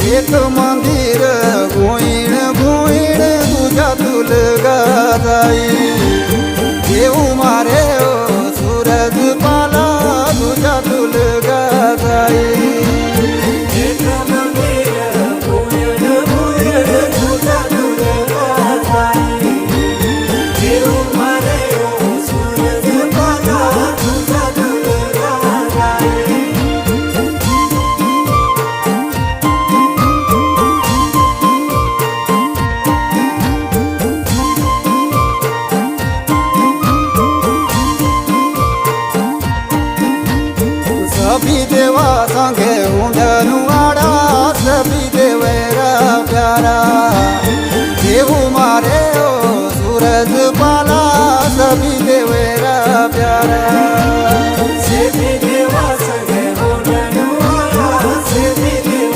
एक मंदिर भुईण भुईण तुझ्या तुलगा जाई देऊ मारे सूरज पाला तुझ्या तुलगा जाई